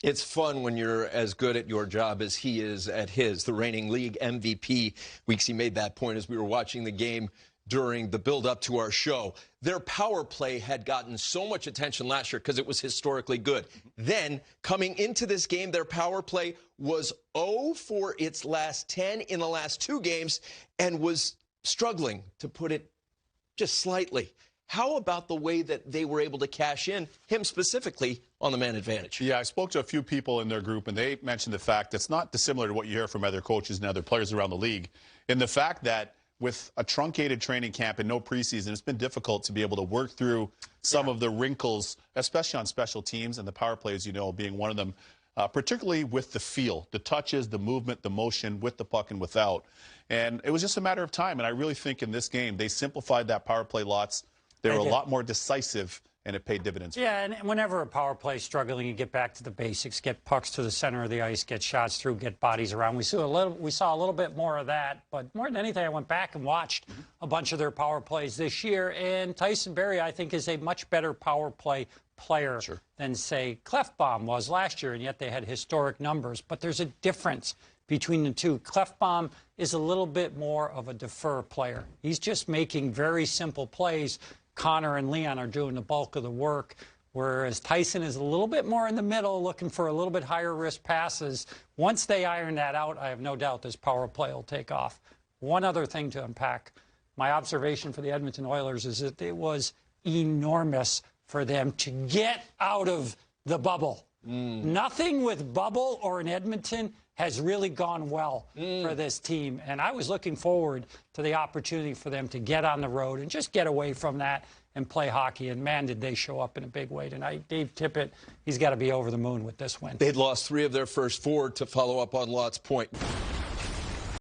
It's fun when you're as good at your job as he is at his. The reigning league MVP. Weeksy made that point as we were watching the game during the build-up to our show. Their power play had gotten so much attention last year because it was historically good. Then, coming into this game, their power play was 0 for its last 10 in the last 2 games and was struggling, to put it just slightly. How about the way that they were able to cash in, him specifically, on the man advantage? Yeah, I spoke to a few people in their group, and they mentioned the fact that's not dissimilar to what you hear from other coaches and other players around the league, in the fact that with a truncated training camp and no preseason, it's been difficult to be able to work through some of the wrinkles, especially on special teams, and the power play, as you know, being one of them, particularly with the feel, the touches, the movement, the motion, with the puck and without. And it was just a matter of time, and I really think in this game they simplified that power play lots. They were a lot more decisive, and it paid dividends. Yeah, and whenever a power play is struggling, you get back to the basics, get pucks to the center of the ice, get shots through, get bodies around. We saw a little bit more of that, but more than anything, I went back and watched a bunch of their power plays this year, and Tyson Barrie, I think, is a much better power play player than, say, Clefbaum was last year, and yet they had historic numbers. But there's a difference between the two. Clefbaum is a little bit more of a defer player. He's just making very simple plays. Connor and Leon are doing the bulk of the work, whereas Tyson is a little bit more in the middle, looking for a little bit higher risk passes. Once they iron that out, I have no doubt this power play will take off. One other thing to unpack. My observation for the Edmonton Oilers is that it was enormous for them to get out of the bubble. Nothing with bubble or in Edmonton has really gone well for this team. And I was looking forward to the opportunity for them to get on the road and just get away from that and play hockey. And, man, did they show up in a big way tonight. Dave Tippett, he's got to be over the moon with this win. They'd lost 3 of their first 4 to follow up on Lott's point.